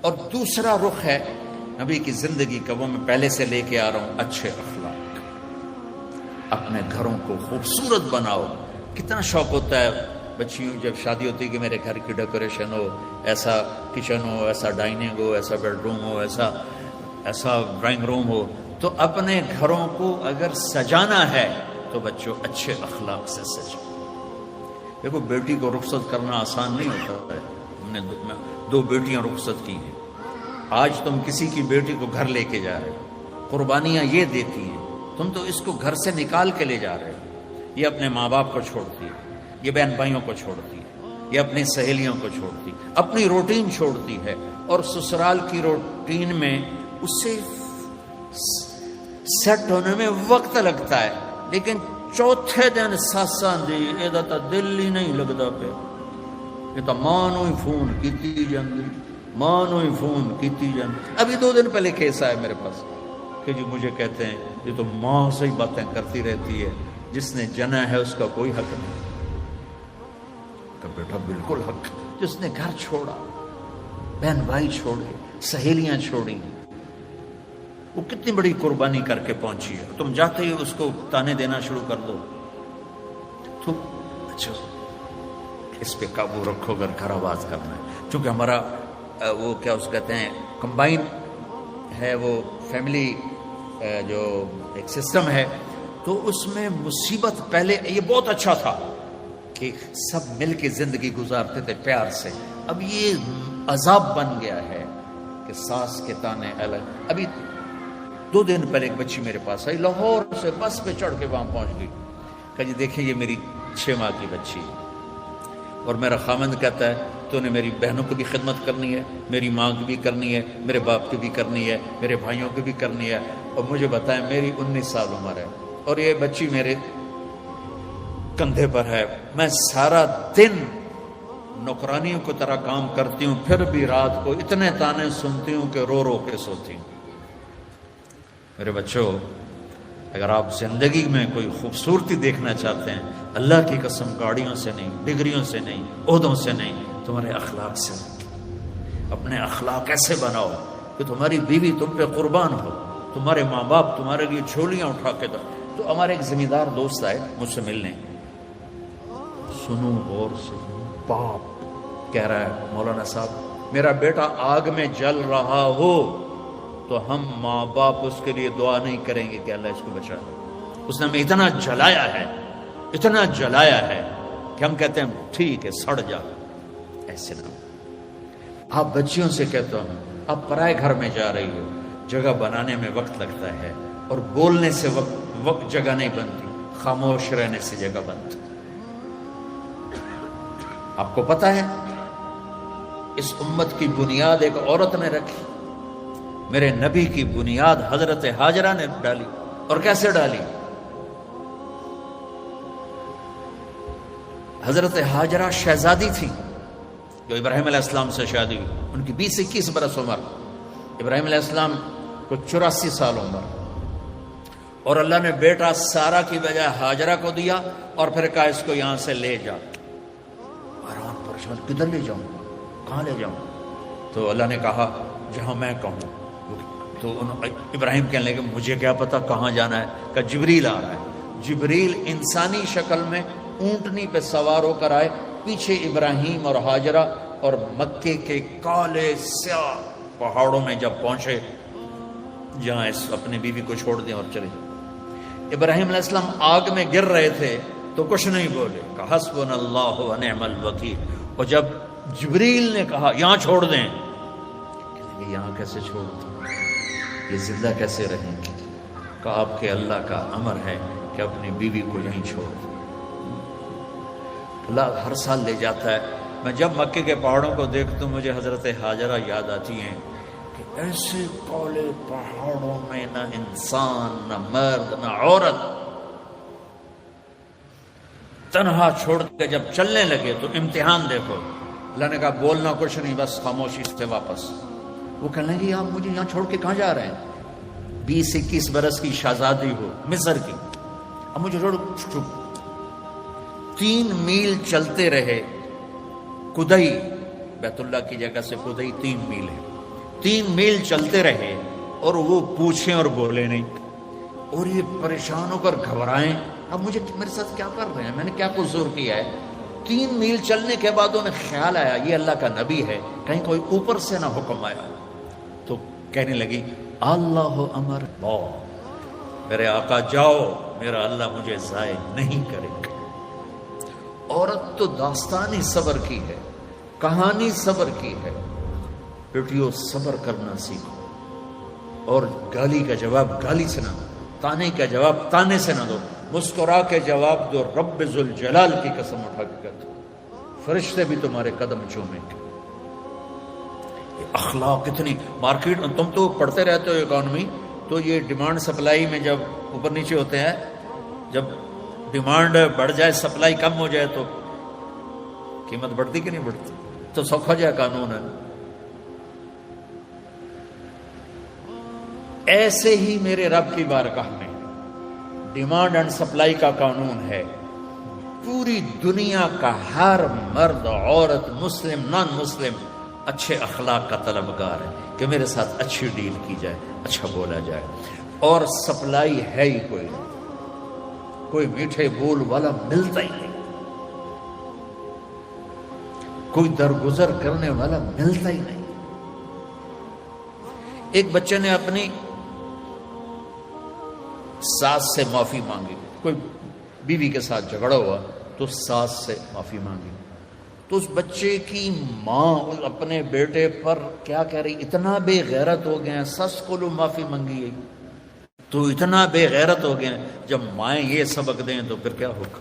اور دوسرا رخ ہے نبی کی زندگی کا، وہ میں پہلے سے لے کے آ رہا ہوں، اچھے اخلاق۔ اپنے گھروں کو خوبصورت بناؤ۔ کتنا شوق ہوتا ہے بچیوں جب شادی ہوتی ہے کہ میرے گھر کی ڈیکوریشن ہو، ایسا کچن ہو، ایسا ڈائننگ ہو، ایسا بیڈ روم ہو، ایسا ڈرائنگ روم ہو۔ تو اپنے گھروں کو اگر سجانا ہے تو بچوں اچھے اخلاق سے سجاؤ۔ دیکھو بیٹی کو رخصت کرنا آسان نہیں ہوتا ہے۔ ہم نے 2 بیٹیاں رخصت کی ہیں۔ آج تم کسی کی بیٹی کو گھر لے کے جا رہے ہو، قربانیاں یہ دیتی ہیں، تم تو اس کو گھر سے نکال کے لے جا رہے ہو۔ یہ اپنے ماں باپ کو چھوڑتی ہے، یہ بہن بھائیوں کو چھوڑتی ہے، یہ اپنی سہیلیوں کو چھوڑتی، اپنی روٹین چھوڑتی ہے، اور سسرال کی روٹین میں اسے سیٹ ہونے میں وقت لگتا ہے، لیکن چوتھے دن ساساں دی ایدا تا دل ہی نہیں لگدا پہ، یہ تو ماں نو ہی فون کیتی جاندی، ماں نو ہی فون کیتی جاندی۔ ابھی 2 دن پہلے کیس آئے میرے پاس کہ جی مجھے کہتے ہیں یہ تو ماں سے ہی باتیں کرتی رہتی ہے، جس نے جنا ہے اس کا کوئی حق نہیں۔ کہ بیٹا بالکل حق، جس نے گھر چھوڑا، بہن بھائی چھوڑے، سہیلیاں چھوڑی، وہ کتنی بڑی قربانی کر کے پہنچی ہے، تم جاتے ہی اس کو تانے دینا شروع کر دو تو اچھا اس پہ قابو رکھو اگر گھر آباد کرنا ہے۔ چونکہ ہمارا وہ کیا اس کہتے ہیں کمبائن ہے، وہ فیملی جو ایک سسٹم ہے، تو اس میں مصیبت پہلے یہ بہت اچھا تھا کہ سب مل کے زندگی گزارتے تھے پیار سے، اب یہ عذاب بن گیا ہے کہ ساس کے تانے الگ۔ ابھی 2 دن پہلے ایک بچی میرے پاس آئی، لاہور سے بس پہ چڑھ کے وہاں پہنچ گئی، کہا جی دیکھیں یہ میری 6 ماہ کی بچی ہے، اور میرا خامند کہتا ہے تو نے میری بہنوں کی بھی خدمت کرنی ہے، میری ماں کی بھی کرنی ہے، میرے باپ کی بھی کرنی ہے، میرے بھائیوں کی بھی کرنی ہے، اور مجھے بتائیں میری 19 سال عمر ہے اور یہ بچی میرے کندھے پر ہے، میں سارا دن نوکرانیوں کی طرح کام کرتی ہوں، پھر بھی رات کو اتنے تانے سنتی ہوں کہ رو رو کے سوتی ہوں۔ میرے بچوں، اگر آپ زندگی میں کوئی خوبصورتی دیکھنا چاہتے ہیں، اللہ کی قسم گاڑیوں سے نہیں، ڈگریوں سے نہیں، عہدوں سے نہیں، تمہارے اخلاق سے۔ اپنے اخلاق ایسے بناؤ کہ تمہاری بیوی تم پہ قربان ہو، تمہارے ماں باپ تمہارے لیے جھولیاں اٹھا کے دو۔ تو ہمارے ایک زمیندار دوست آئے مجھ سے ملنے، سنو غور سے، باپ کہہ رہا ہے مولانا صاحب میرا بیٹا آگ میں جل رہا ہو تو ہم ماں باپ اس کے لیے دعا نہیں کریں گے کہ اللہ اس کو بچا دے، اس نے ہمیں اتنا جلایا ہے، اتنا جلایا ہے کہ ہم کہتے ہیں ٹھیک ہے سڑ جا۔ ایسے نہ آپ بچیوں سے کہتا ہوں، آپ پرائے گھر میں جا رہی ہو، جگہ بنانے میں وقت لگتا ہے، اور بولنے سے وقت جگہ نہیں بنتی، خاموش رہنے سے جگہ بنتی۔ آپ کو پتا ہے اس امت کی بنیاد ایک عورت نے رکھی، میرے نبی کی بنیاد حضرت ہاجرہ نے ڈالی، اور کیسے ڈالی؟ حضرت ہاجرہ شہزادی تھی جو ابراہیم علیہ السلام سے شادی ہوئی، ان کی 20-21 برس عمر، ابراہیم علیہ السلام کو 84 سال عمر، اور اللہ نے بیٹا سارا کی بجائے ہاجرہ کو دیا، اور پھر کہا اس کو یہاں سے لے جا۔ حیران پریشان، کدھر لے جاؤں، کہاں لے جاؤں؟ تو اللہ نے کہا جہاں میں کہوں۔ تو ابراہیم کہنے لگے مجھے کیا پتا کہاں جانا ہے؟ کہ جبریل آ رہا ہے۔ جبریل انسانی شکل میں اونٹنی پہ سوار ہو کر آئے، پیچھے ابراہیم اور ہاجرہ، اور مکے کے کالے سیاہ پہاڑوں میں جب پہنچے جہاں اس اپنی بیوی کو چھوڑ دیں اور چلے۔ ابراہیم علیہ السلام آگ میں گر رہے تھے تو کچھ نہیں بولے، کہ حسبنا اللہ و نعم الوکیل۔ اور جب جبریل نے کہا یہاں چھوڑ دیں، کہ یہاں کیسے چھوڑ دیں، یہ زندہ کیسے رہیں گے؟ کہ آپ کے اللہ کا امر ہے کہ اپنی بیوی کو یہیں چھوڑ دیں۔ اللہ ہر سال لے جاتا ہے۔ میں جب مکے کے پہاڑوں کو دیکھتا ہوں مجھے حضرت ہاجرہ یاد آتی ہیں کہ ایسے کالے پہاڑوں میں نہ انسان، نہ مرد، نہ عورت، تنہا چھوڑ کے جب چلنے لگے تو امتحان دیکھو۔ اللہ نے کہا بولنا کچھ نہیں، بس خاموشی سے واپس۔ وہ کہنے لگے آپ مجھے یہاں چھوڑ کے کہاں جا رہے ہیں؟ 20-21 برس کی شہزادی ہو مصر کی، اب مجھے چھوڑ۔ 3 میل چلتے رہے، کدئی بیت اللہ کی جگہ سے کدئی 3 میل ہے، 3 میل چلتے رہے اور وہ پوچھیں اور بولے نہیں، اور یہ پریشان ہو کر گھبرائیں اب مجھے میرے ساتھ کیا کر رہے ہیں، میں نے کیا قصور کیا ہے۔ 3 میل چلنے کے بعد انہیں خیال آیا یہ اللہ کا نبی ہے، کہیں کوئی اوپر سے نہ حکم آیا، تو کہنے لگی اللہ امر میرے آقا جاؤ، میرا اللہ مجھے ضائع نہیں کرے گا۔ عورت تو داستانی صبر کی ہے، کہانی صبر کی ہے، بیٹیوں صبر کرنا سیکھو، اور گالی کا جواب گالی سے نہ دو، تانے کا جواب تانے سے نہ دو، مسکرا کے جواب دو، رب ذوالجلال کی قسم اٹھا کے کہتے فرشتے بھی تمہارے قدم چومیں گے۔ اخلاق اتنی مارکیٹ، تم تو پڑھتے رہتے ہو اکانومی، تو یہ ڈیمانڈ سپلائی میں جب اوپر نیچے ہوتے ہیں، جب ڈیمانڈ بڑھ جائے سپلائی کم ہو جائے تو قیمت بڑھتی کہ نہیں بڑھتی؟ تو سوکھا جائے قانون ہے۔ ایسے ہی میرے رب کی بارگاہ میں ڈیمانڈ اینڈ سپلائی کا قانون ہے، پوری دنیا کا ہر مرد عورت مسلم نان مسلم اچھے اخلاق کا طلبگار ہے کہ میرے ساتھ اچھی ڈیل کی جائے، اچھا بولا جائے، اور سپلائی ہے ہی کوئی میٹھے بول والا ملتا ہی نہیں، کوئی درگزر کرنے والا ملتا ہی نہیں۔ ایک بچے نے اپنی ساس سے معافی مانگی، کوئی بیوی کے ساتھ جھگڑا ہوا تو ساس سے معافی مانگی، تو اس بچے کی ماں اپنے بیٹے پر کیا کہہ رہی، اتنا بے غیرت ہو گئے ہیں، سس کو لو معافی مانگی ہے تو اتنا بے غیرت ہو گئے ہیں، جب مائیں یہ سبق دیں تو پھر کیا ہوگا۔